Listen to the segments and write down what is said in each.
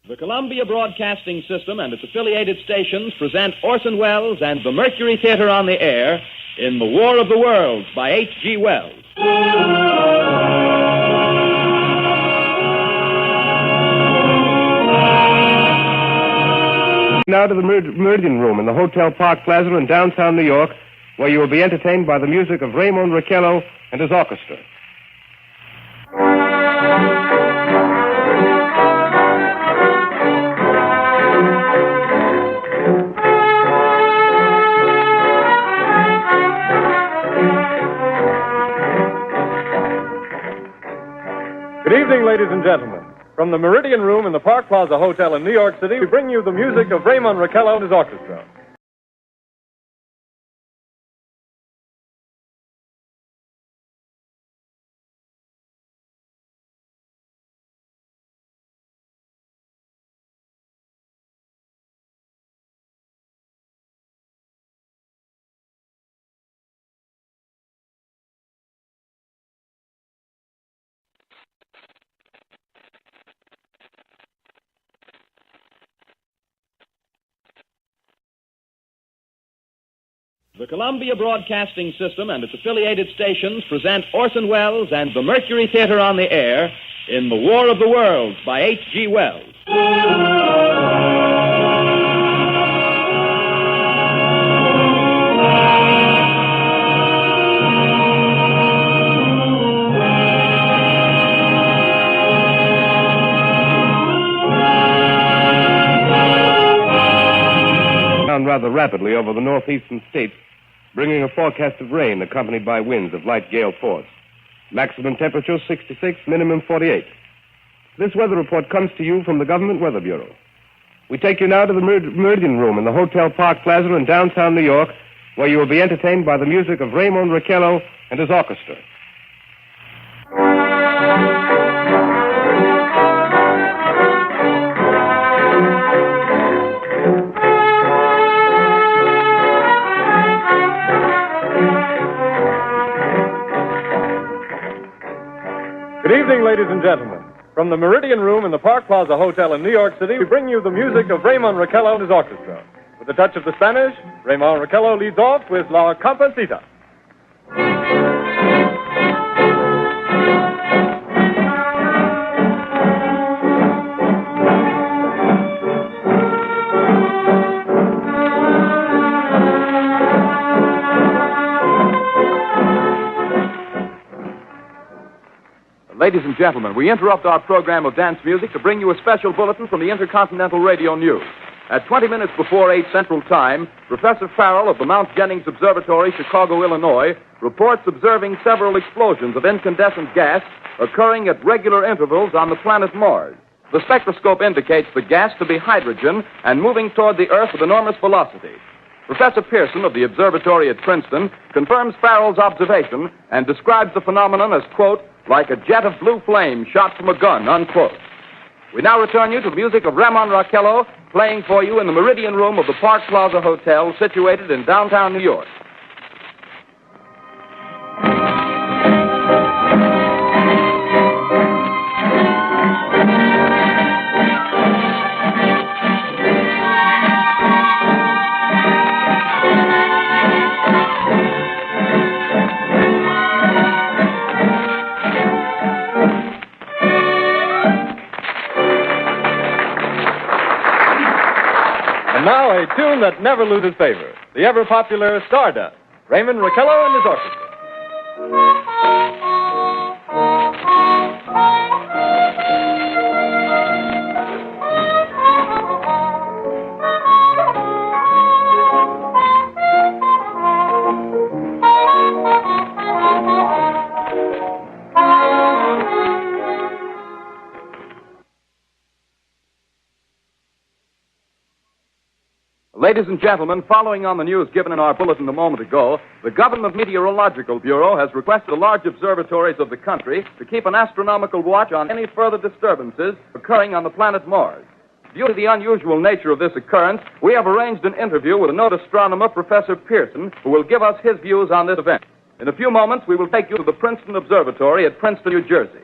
The Columbia Broadcasting System and its affiliated stations present Orson Welles and the Mercury Theater on the air in The War of the Worlds by H.G. Wells. Now to the Meridian Room in the Hotel Park Plaza in downtown New York, where you will be entertained by the music of Raymond Raquello and his orchestra. Good evening, ladies and gentlemen. From the Meridian Room in the Park Plaza Hotel in New York City, we bring you the music of Raymond Raquello and his orchestra. The Columbia Broadcasting System and its affiliated stations present Orson Welles and the Mercury Theater on the air in The War of the Worlds by H.G. Wells. Rather rapidly over the northeastern states, bringing a forecast of rain accompanied by winds of light gale force. Maximum temperature 66, minimum 48. This weather report comes to you from the Government Weather Bureau. We take you now to the Meridian Room in the Hotel Park Plaza in downtown New York, where you will be entertained by the music of Raymond Raquello and his orchestra. Good evening, ladies and gentlemen. From the Meridian Room in the Park Plaza Hotel in New York City, we bring you the music of Raymond Raquello and his orchestra. With a touch of the Spanish, Raymond Raquello leads off with La Comparsita. Ladies and gentlemen, we interrupt our program of dance music to bring you a special bulletin from the Intercontinental Radio News. At 20 minutes before 8 Central Time, Professor Farrell of the Mount Jennings Observatory, Chicago, Illinois, reports observing several explosions of incandescent gas occurring at regular intervals on the planet Mars. The spectroscope indicates the gas to be hydrogen and moving toward the Earth with enormous velocity. Professor Pearson of the observatory at Princeton confirms Farrell's observation and describes the phenomenon as, quote, like a jet of blue flame shot from a gun, unquote. We now return you to the music of Raymond Raquello, playing for you in the Meridian Room of the Park Plaza Hotel, situated in downtown New York. And now a tune that never loses favor, the ever-popular Stardust, Raymond Raquello and his orchestra. Ladies and gentlemen, following on the news given in our bulletin a moment ago, the Government Meteorological Bureau has requested the large observatories of the country to keep an astronomical watch on any further disturbances occurring on the planet Mars. Due to the unusual nature of this occurrence, we have arranged an interview with a noted astronomer, Professor Pearson, who will give us his views on this event. In a few moments, we will take you to the Princeton Observatory at Princeton, New Jersey.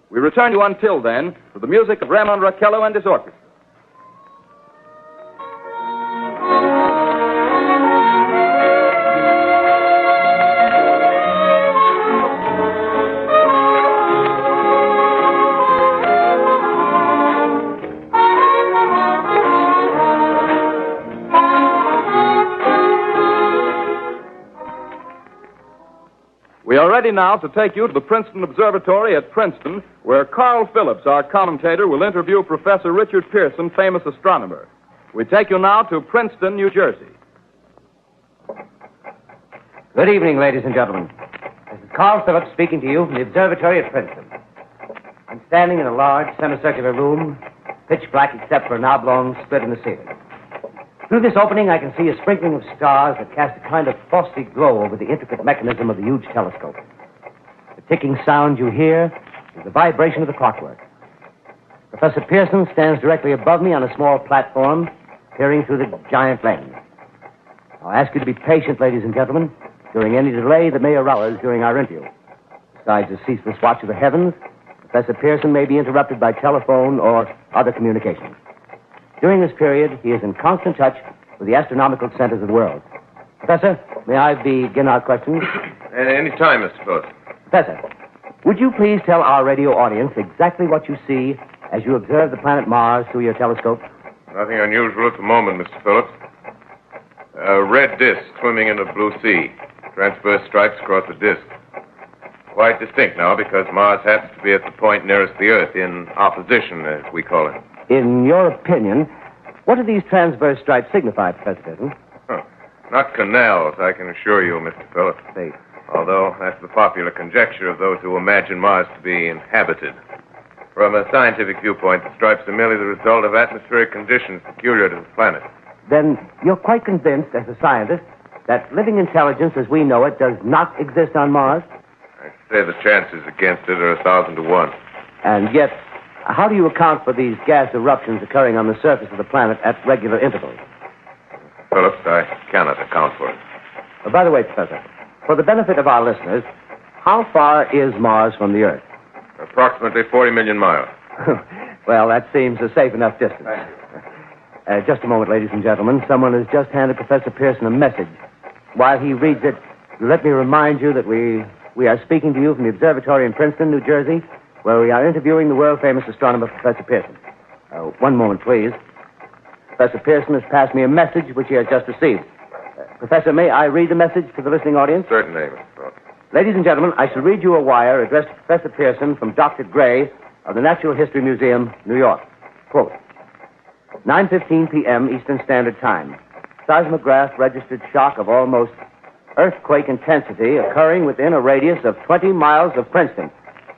We return you until then to the music of Raymond Raquello and his orchestra. ready now to take you to the Princeton Observatory at Princeton, where Carl Phillips, our commentator, will interview Professor Richard Pearson, famous astronomer. We take you now to Princeton, New Jersey. Good evening, ladies and gentlemen. This is Carl Phillips speaking to you from the observatory at Princeton. I'm standing in a large semicircular room, pitch black except for an oblong split in the ceiling. Through this opening, I can see a sprinkling of stars that cast a kind of frosty glow over the intricate mechanism of the huge telescope. The ticking sound you hear is the vibration of the clockwork. Professor Pearson stands directly above me on a small platform, peering through the giant lens. I'll ask you to be patient, ladies and gentlemen, during any delay that may arouse during our interview. Besides the ceaseless watch of the heavens, Professor Pearson may be interrupted by telephone or other communications. During this period, he is in constant touch with the astronomical centers of the world. Professor, may I begin our questions? Any time, Mr. Phillips. Professor, would you please tell our radio audience exactly what you see as you observe the planet Mars through your telescope? Nothing unusual at the moment, Mr. Phillips. A red disk swimming in the blue sea. Transverse stripes across the disk. Quite distinct now because Mars happens to be at the point nearest the Earth, in opposition, as we call it. In your opinion, what do these transverse stripes signify, Professor Pearson? Not canals, I can assure you, Mr. Phillips. Say, Although that's the popular conjecture of those who imagine Mars to be inhabited. From a scientific viewpoint, the stripes are merely the result of atmospheric conditions peculiar to the planet. then you're quite convinced, as a scientist, that living intelligence as we know it does not exist on Mars? I'd say the chances against it are 1,000 to 1. And yet, how do you account for these gas eruptions occurring on the surface of the planet at regular intervals? Phillips, I cannot account for it. By the way, Professor, for the benefit of our listeners, how far is Mars from the Earth? Approximately 40 million miles. Well, that seems a safe enough distance. Just a moment, ladies and gentlemen. Someone has just handed Professor Pearson a message. While he reads it, let me remind you that we are speaking to you from the observatory in Princeton, New Jersey, where we are interviewing the world-famous astronomer, Professor Pearson. One moment, please. Professor Pearson has passed me a message which he has just received. Professor, may I read the message to the listening audience? Certainly, Mr. Phillips. Ladies and gentlemen, I shall read you a wire addressed to Professor Pearson from Dr. Gray of the Natural History Museum, New York. Quote, 9:15 p.m. Eastern Standard Time. Seismograph registered shock of almost earthquake intensity occurring within a radius of 20 miles of Princeton.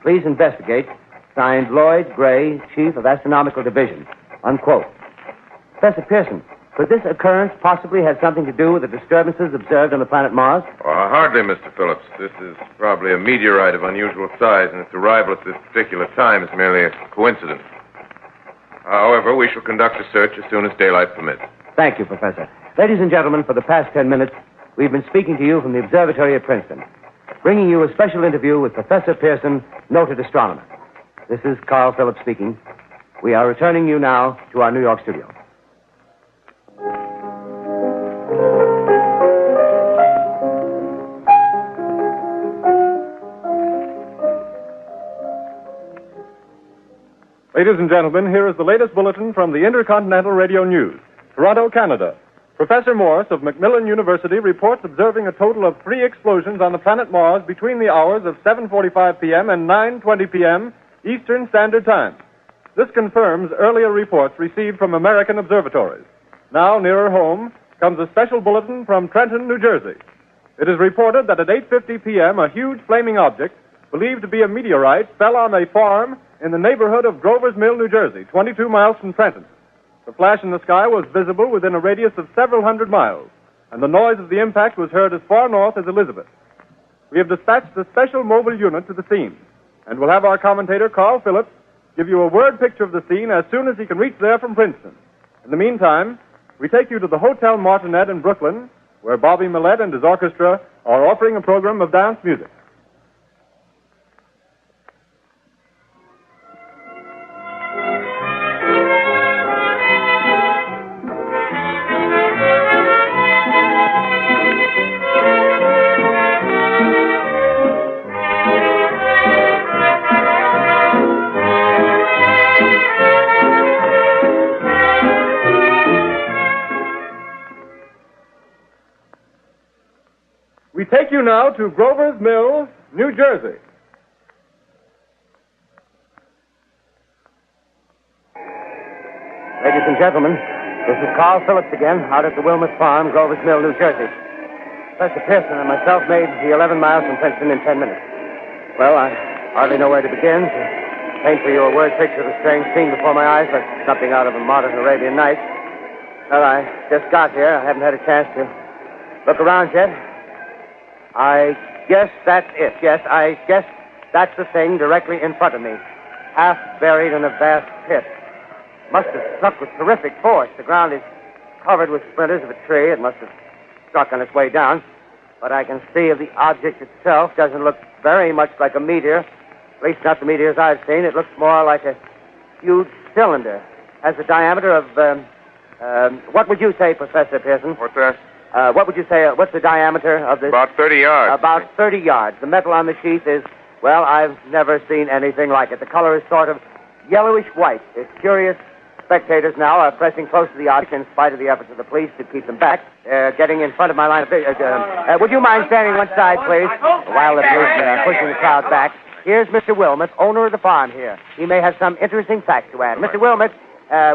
Please investigate. Signed, Lloyd Gray, Chief of Astronomical Division. Unquote. Professor Pearson, could this occurrence possibly have something to do with the disturbances observed on the planet Mars? Hardly, Mr. Phillips. This is probably a meteorite of unusual size, and its arrival at this particular time is merely a coincidence. However, we shall conduct a search as soon as daylight permits. Thank you, Professor. Ladies and gentlemen, for the past 10 minutes, we've been speaking to you from the observatory at Princeton, bringing you a special interview with Professor Pearson, noted astronomer. This is Carl Phillips speaking. We are returning you now to our New York studio. Ladies and gentlemen, here is the latest bulletin from the Intercontinental Radio News. Toronto, Canada. Professor Morse of Macmillan University reports observing a total of 3 explosions on the planet Mars between the hours of 7:45 p.m. and 9:20 p.m. Eastern Standard Time. This confirms earlier reports received from American observatories. Now, nearer home, comes a special bulletin from Trenton, New Jersey. It is reported that at 8:50 p.m., a huge flaming object, believed to be a meteorite, fell on a farm in the neighborhood of Grover's Mill, New Jersey, 22 miles from Trenton. The flash in the sky was visible within a radius of several hundred miles, and the noise of the impact was heard as far north as Elizabeth. We have dispatched a special mobile unit to the scene, and we'll have our commentator, Carl Phillips, give you a word picture of the scene as soon as he can reach there from Princeton. In the meantime, we take you to the Hotel Martinet in Brooklyn, where Bobby Millett and his orchestra are offering a program of dance music. We take you now to Grover's Mill New Jersey. Ladies and gentlemen, this is Carl Phillips again, out at the Wilmot Farm, Grover's Mill, New Jersey. Professor Pearson and myself made the 11 miles from Princeton in 10 minutes. Well, I hardly know where to begin. To paint for you a word picture of a strange scene before my eyes, but something out of a modern Arabian Nights. Well, I just got here. I haven't had a chance to look around yet. I guess that's it. Yes, I guess that's the thing directly in front of me, half buried in a vast pit. Must have struck with terrific force. The ground is covered with splinters of a tree. It must have struck on its way down. But I can see of the object itself doesn't look very much like a meteor. At least not the meteors I've seen. It looks more like a huge cylinder. Has a diameter of, what would you say, Professor Pearson? What's that? What would you say, what's the diameter of this? About 30 yards. About 30 yards. The metal on the sheath is, well, I've never seen anything like it. The color is sort of yellowish white. It's curious. Spectators now are pressing close to the object in spite of the efforts of the police to keep them back. Getting in front of my line of vision. Would you mind standing one side, please? While the police are pushing the crowd back. Here's Mr. Wilmot, owner of the farm here. He may have some interesting facts to add. Mr. Wilmot,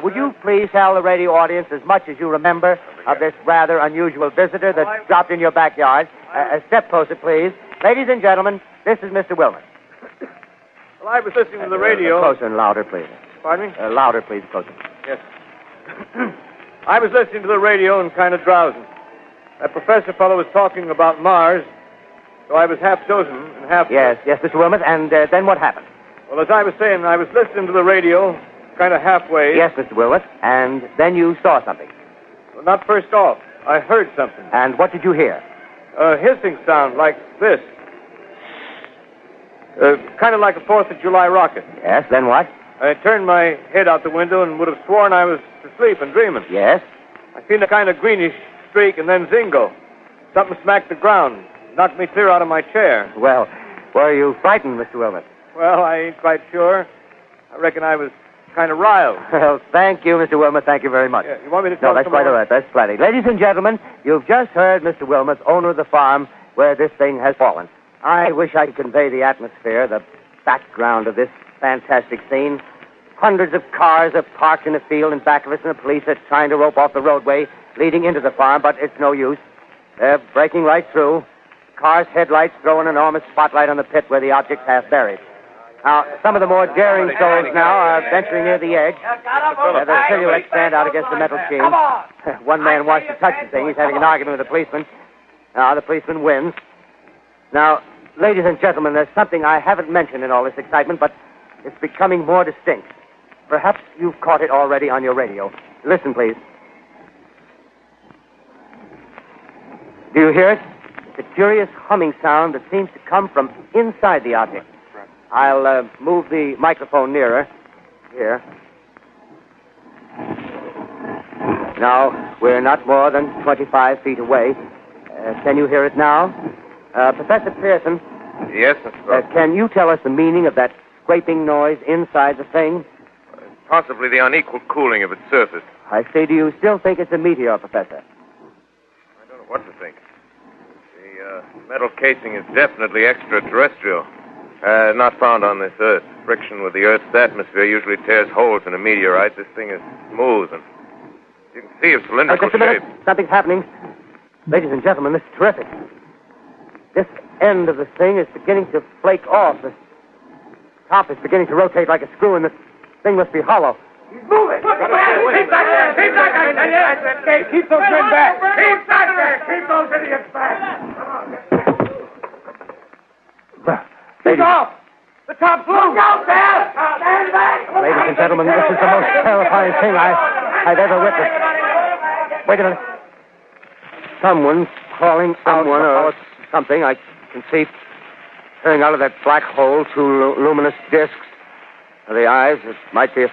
would you please tell the radio audience as much as you remember of this rather unusual visitor that dropped in your backyard? A step closer, please. Ladies and gentlemen, this is Mr. Wilmot. Well, I was listening to the radio. Closer and louder, please. Pardon me? Louder, please, closer. Yes. I was listening to the radio and kind of drowsing. That professor fellow was talking about Mars, so I was half chosen and half... Yes, Mr. Wilmot, and then what happened? Well, as I was saying, I was listening to the radio, kind of halfway. Yes, Mr. Wilmot, and then you saw something. Well, not first off. I heard something. And what did you hear? A hissing sound like this. Kind of like a 4th of July rocket. Yes, then what? I turned my head out the window and would have sworn I was asleep and dreaming. Yes? I seen a kind of greenish streak and then zingo. Something smacked the ground, knocked me clear out of my chair. Well, were you frightened, Mr. Wilmot? Well, I ain't quite sure. I reckon I was kind of riled. Well, thank you, Mr. Wilmot. Thank you very much. Yeah, you want me to tell No, that's quite all right. That's plenty. Ladies and gentlemen, you've just heard Mr. Wilmot, owner of the farm where this thing has fallen. I wish I could convey the atmosphere, the background of this fantastic scene. Hundreds of cars are parked in a field in back of us, and the police are trying to rope off the roadway leading into the farm, but it's no use. They're breaking right through. Cars' headlights throw an enormous spotlight on the pit where the object's half buried. Now, some of the more daring souls now are venturing near the edge. Their silhouettes stand out against the metal sheen. One man wants to touch the thing. He's having an argument with the policeman. Now, the policeman wins. Now, ladies and gentlemen, there's something I haven't mentioned in all this excitement, but it's becoming more distinct. Perhaps you've caught it already on your radio. Listen, please. Do you hear it? It's a curious humming sound that seems to come from inside the object. I'll move the microphone nearer. Here. Now, we're not more than 25 feet away. Can you hear it now? Professor Pearson. Yes, Mr. Can you tell us the meaning of that scraping noise inside the thing? Possibly the unequal cooling of its surface. I say, do you still think it's a meteor, Professor? I don't know what to think. The metal casing is definitely extraterrestrial. Not found on this Earth. Friction with the Earth's atmosphere usually tears holes in a meteorite. This thing is smooth, and you can see its cylindrical Just a minute. shape. Something's happening. Ladies and gentlemen, this is terrific. This end of the thing is beginning to flake off. The top is beginning to rotate like a screw, and the thing must be hollow. He's moving. Keep back there. Keep back there. Keep those men back. Keep back there. Keep those idiots back. He's off. The top's loose. Look out there. Stand back. Ladies and gentlemen, this is the most terrifying thing I've ever witnessed. Wait a minute. Someone's calling someone or something. I can see turning out of that black hole two luminous discs. The eyes, it might be a